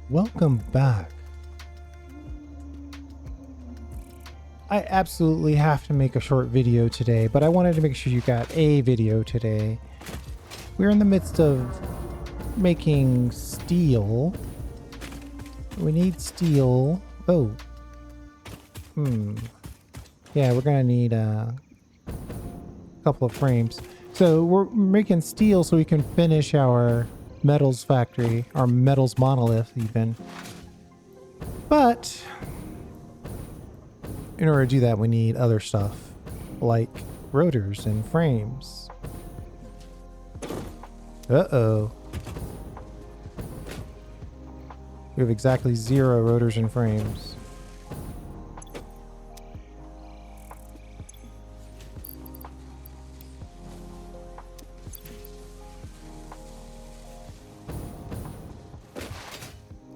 Welcome back. I absolutely have to make a short video today, but I wanted to make sure you got a video today. We're in the midst of making steel. We need steel. Oh. Yeah, we're gonna need a couple of frames. So we're making steel so we can finish our metals factory, our metals monolith even. But in order to do that, we need other stuff like rotors and frames. Uh-oh. We have exactly 0 rotors and frames.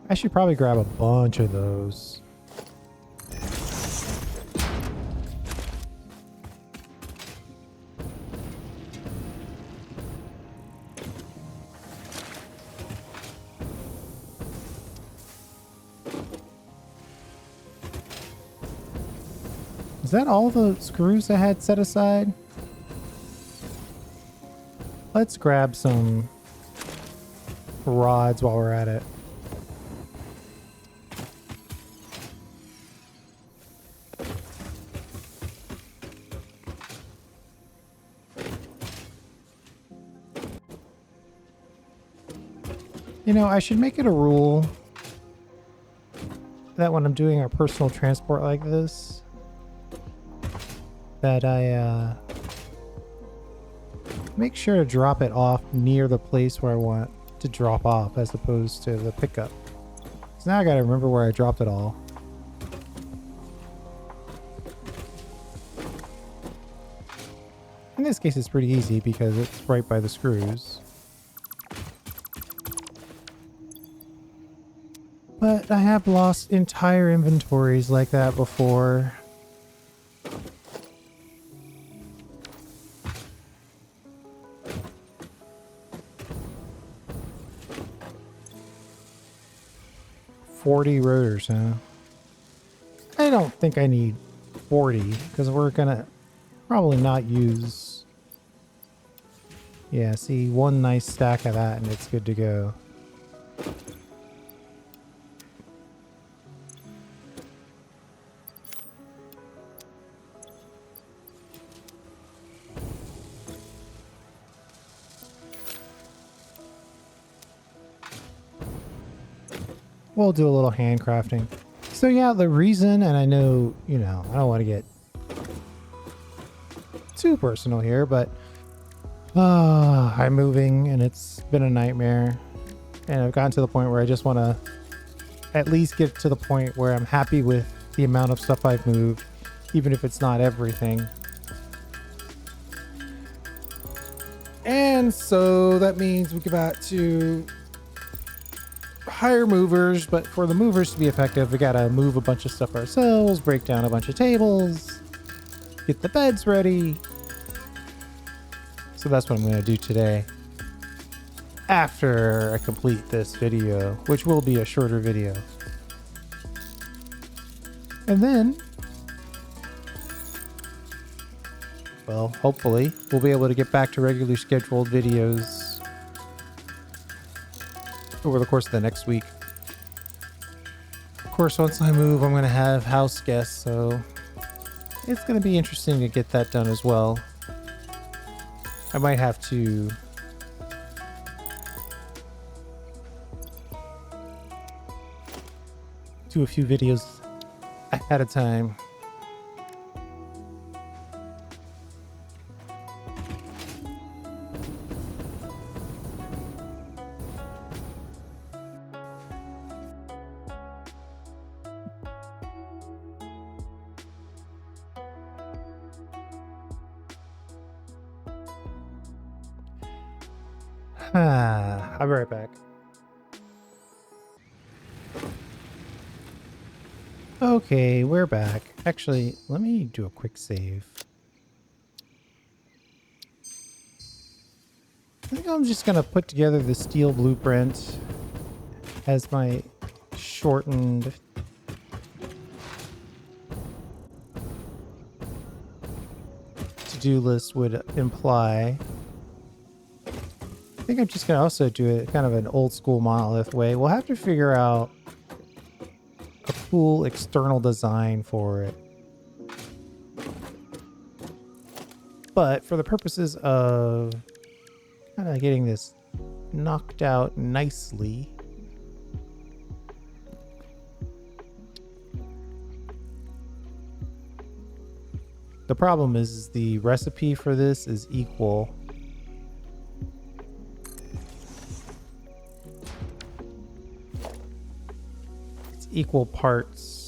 I should probably grab a bunch of those. Is that all the screws I had set aside? Let's grab some rods while we're at it. You know, I should make it a rule that when I'm doing a personal transport like this, that I make sure to drop it off near the place where I want to drop off as opposed to the pickup. So now I gotta remember where I dropped it all. In this case it's pretty easy because it's right by the screws. But I have lost entire inventories like that before. $40 rotors, huh? I don't think I need 40 because we're gonna probably not use. Yeah, see, one nice stack of that and it's good to go. We'll do a little handcrafting. So yeah, the reason, and I know, you know, I don't want to get too personal here, but I'm moving and it's been a nightmare. And I've gotten to the point where I just want to at least get to the point where I'm happy with the amount of stuff I've moved, even if it's not everything. And so that means we got to hire movers, but for the movers to be effective, we gotta move a bunch of stuff ourselves, break down a bunch of tables, get the beds ready. So that's what I'm gonna do today after I complete this video, which will be a shorter video. And then, well, hopefully we'll be able to get back to regularly scheduled videos over the course of the next week. Of course, once I move, I'm going to have house guests, so it's going to be interesting to get that done as well. I might have to do a few videos at a time. I'll be right back. Okay, we're back. Actually, let me do a quick save. I think I'm just gonna put together the steel blueprint as my shortened to-do list would imply. I think I'm just going to also do it kind of an old school monolith way. We'll have to figure out a cool external design for it. But for the purposes of kind of getting this knocked out nicely, the problem is the recipe for this is equal. It's equal parts.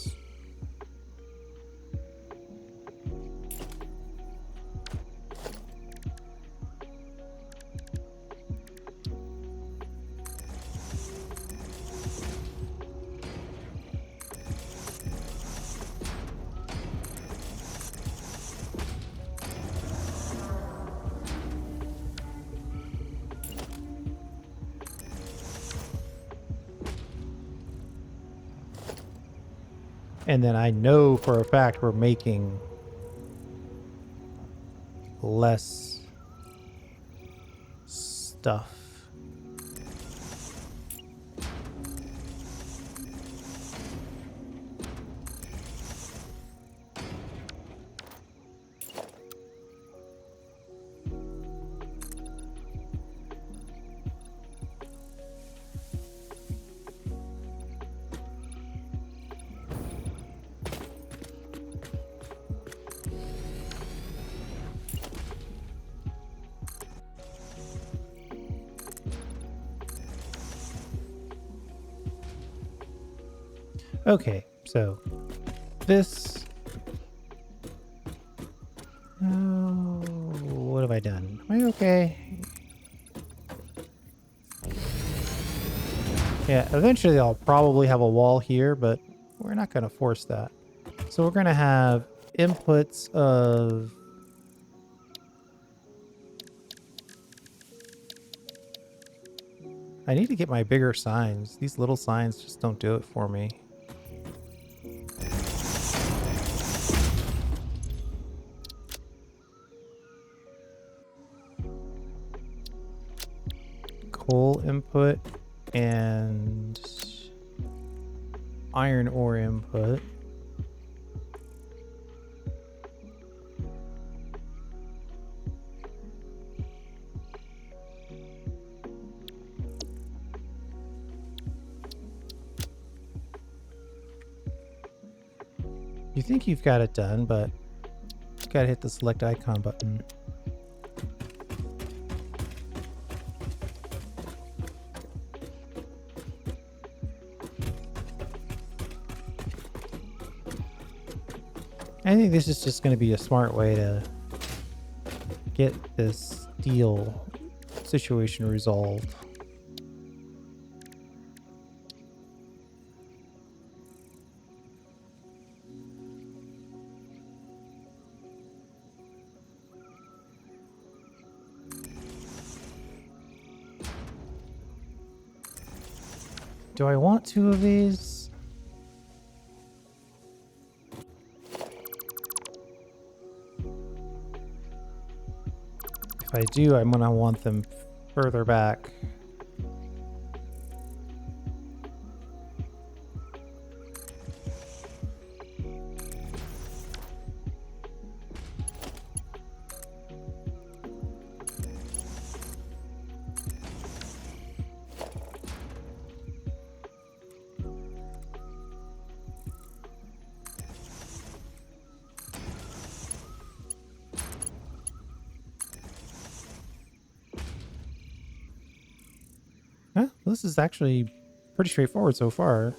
And then I know for a fact we're making less stuff. Okay, so this. Oh, what have I done? Am I okay? Yeah, eventually I'll probably have a wall here, but we're not going to force that. So we're going to have inputs of. I need to get my bigger signs. These little signs just don't do it for me. Coal input and iron ore input. You think you've got it done, but you gotta hit the select icon button. I think this is just going to be a smart way to get this steel situation resolved. Do I want two of these? If I do, I'm gonna want them further back. Huh? This is actually pretty straightforward so far.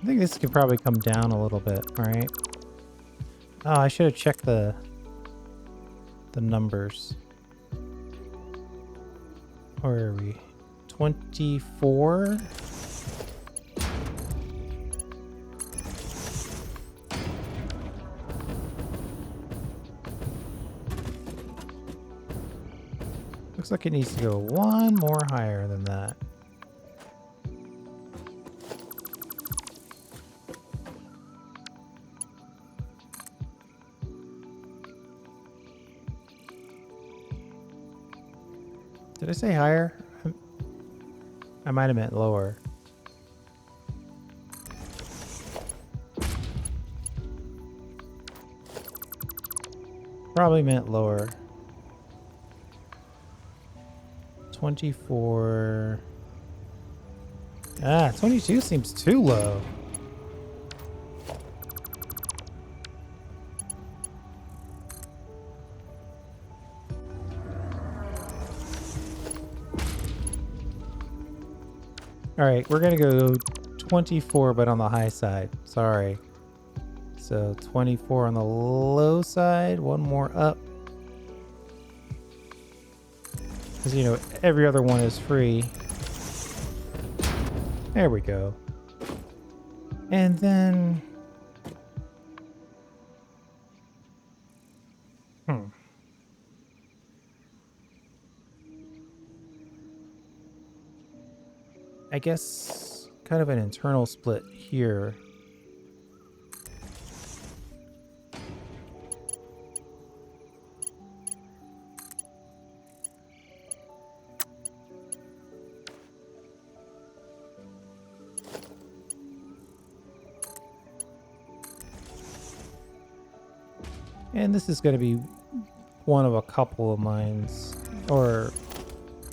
I think this could probably come down a little bit, right? Oh, I should have checked the numbers. Where are we? 24? Looks like it needs to go one more higher than that. Did I say higher? I might have meant lower. Probably meant lower. 24. Ah, 22 seems too low. All right, we're gonna go 24, but on the high side. Sorry. So 24 on the low side, one more up. Because, you know, every other one is free. There we go. And then... I guess kind of an internal split here. And this is going to be one of a couple of mines or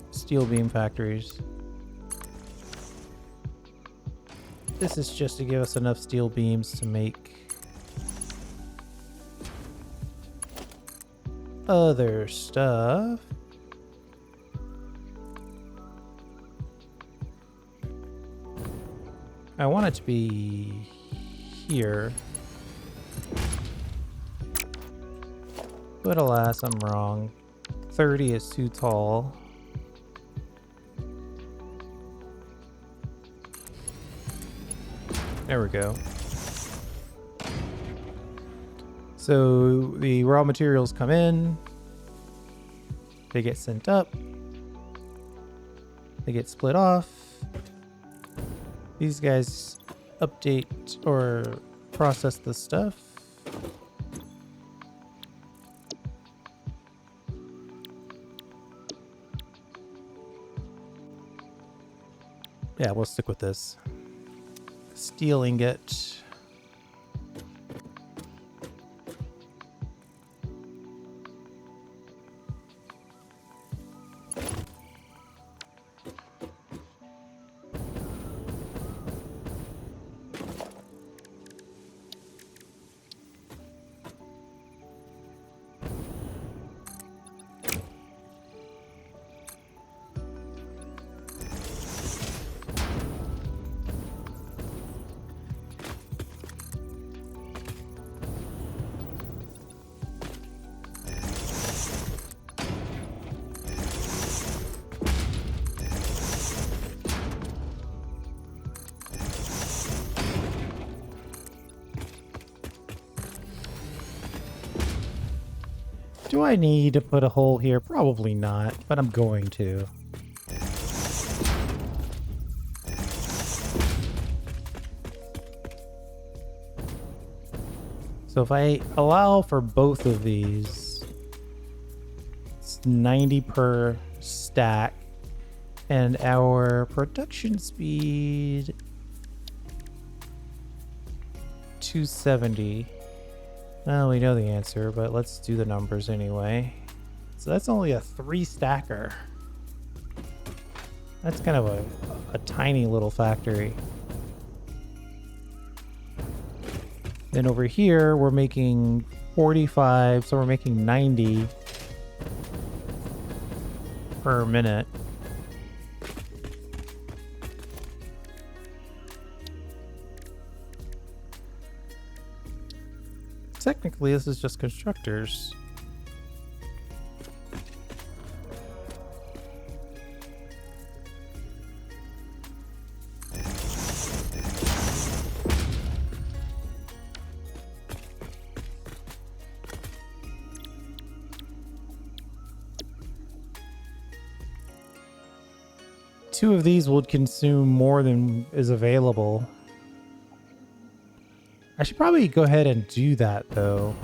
steel beam factories. This is just to give us enough steel beams to make other stuff. I want it to be here. But alas, I'm wrong. 30 is too tall. There we go. So the raw materials come in, they get sent up, they get split off. These guys update or process the stuff. Yeah, we'll stick with this. Steel ingot. Do I need to put a hole here? Probably not, but I'm going to. So if I allow for both of these, it's 90 per stack, and our production speed 270. Well, we know the answer, but let's do the numbers anyway. So that's only a 3-stacker. That's kind of a tiny little factory. Then over here, we're making 45, so we're making 90 per minute. Basically, this is just constructors. Two of these would consume more than is available. I should probably go ahead and do that, though.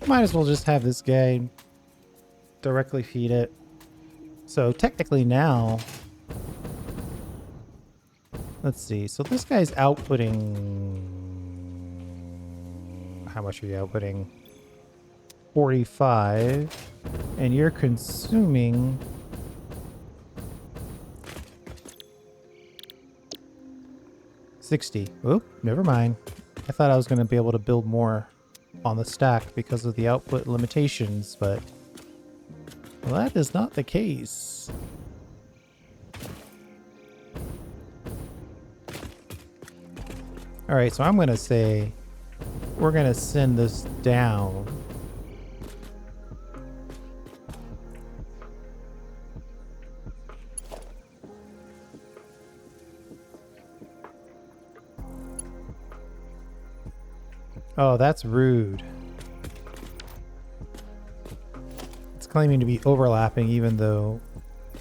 Might as well just have this guy directly feed it. So technically now, let's see. So this guy's outputting, how much are you outputting? 45, and you're consuming 60. Oop, never mind. I thought I was going to be able to build more on the stack because of the output limitations, but well, that is not the case. All right, so I'm going to say we're going to send this down. Oh, that's rude. It's claiming to be overlapping, even though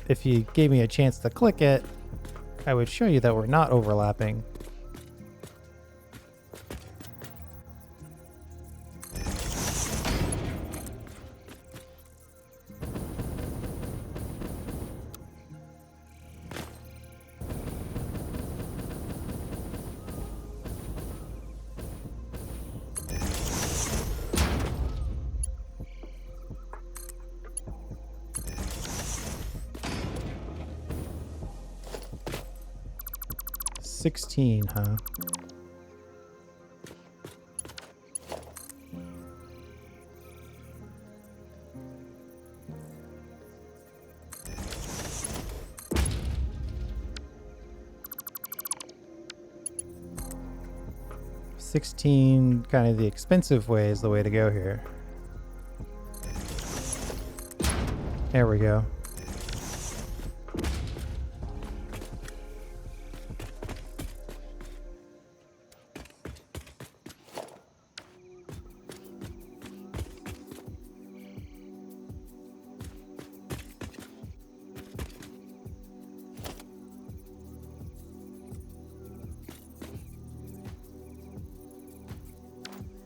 if you gave me a chance to click it, I would show you that we're not overlapping. $16, huh? $16, kind of the expensive way is the way to go here. There we go.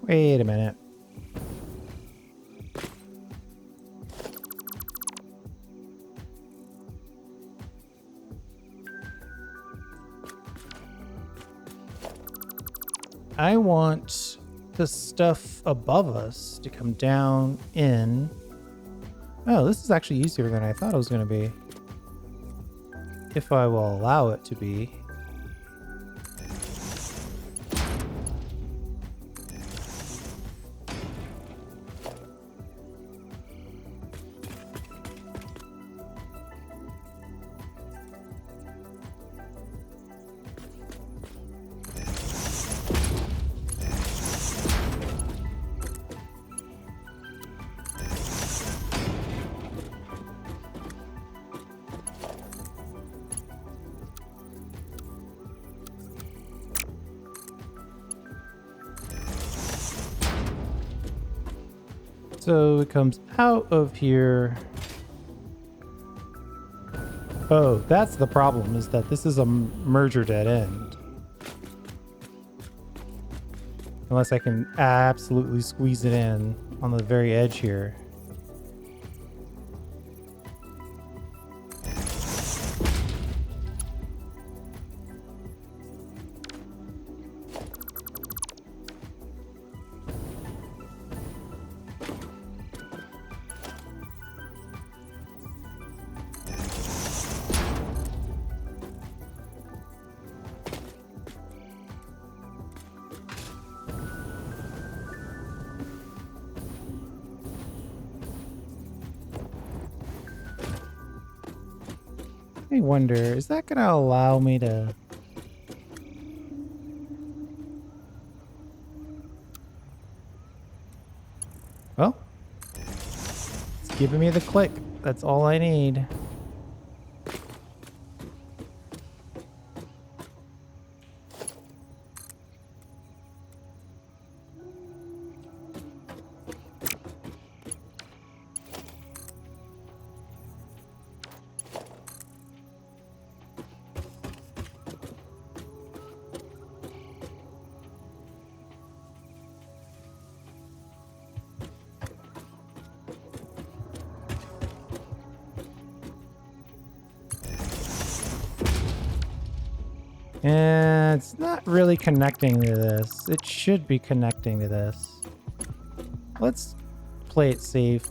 Wait a minute. I want the stuff above us to come down in. Oh, this is actually easier than I thought it was going to be. If I will allow it to be. So it comes out of here. Oh, that's the problem, is that this is a merger dead end. Unless I can absolutely squeeze it in on the very edge here. I wonder, is that going to allow me to... Well, it's giving me the click. That's all I need. And it's not really connecting to this. It should be connecting to this. Let's play it safe.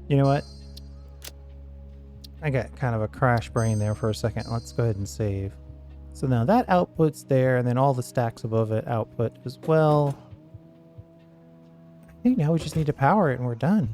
You know what? I got kind of a crash brain there for a second. Let's go ahead and save. So now that output's there, and then all the stacks above it output as well. I think now we just need to power it and we're done.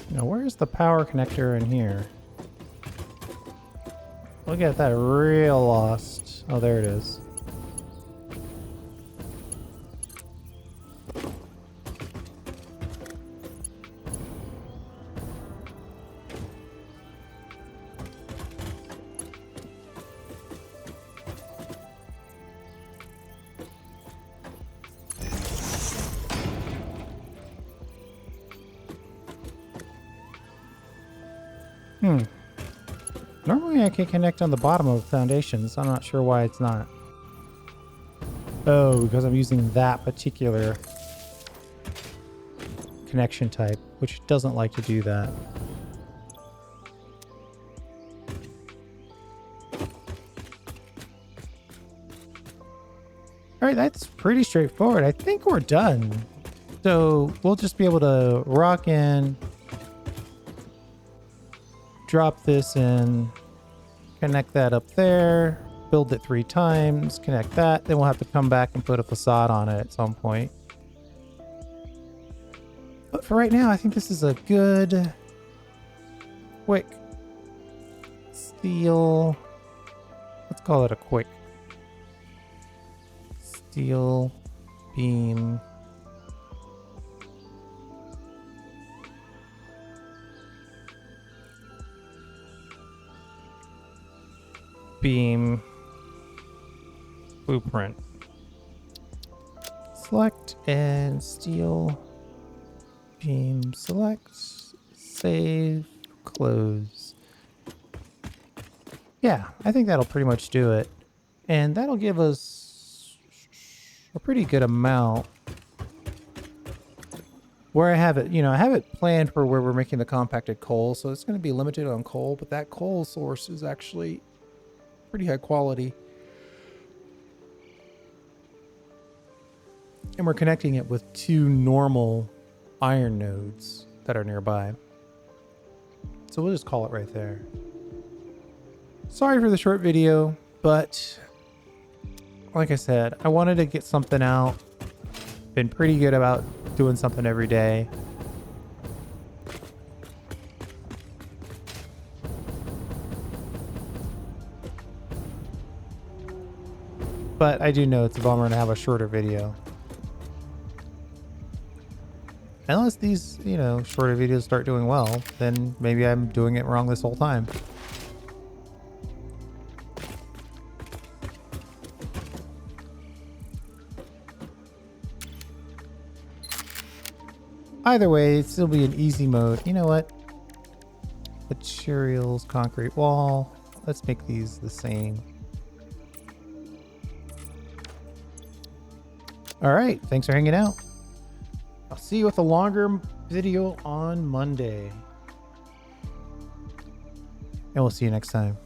Now, where's the power connector in here? Look at that, real lost. Oh, there it is. Normally I can connect on the bottom of foundations. I'm not sure why it's not. Oh, because I'm using that particular connection type, which doesn't like to do that. All right, that's pretty straightforward. I think we're done. So we'll just be able to rock in, drop this in, connect that up there, build it 3 times, connect that, then we'll have to come back and put a facade on it at some point. But for right now, I think this is a good, quick steel, let's call it a quick steel beam blueprint. select and steel beam select, save, close. Yeah, I think that'll pretty much do it. And that'll give us a pretty good amount. Where I have it, I have it planned for where we're making the compacted coal, so it's going to be limited on coal, but that coal source is actually pretty high quality. And we're connecting it with 2 normal iron nodes that are nearby. So we'll just call it right there. Sorry for the short video, but like I said, I wanted to get something out. Been pretty good about doing something every day. But I do know it's a bummer to have a shorter video. Unless these, shorter videos start doing well, then maybe I'm doing it wrong this whole time. Either way, it'd still be an easy mode. You know what? Materials, concrete wall. Let's make these the same. All right, thanks for hanging out. I'll see you with a longer video on Monday. And we'll see you next time.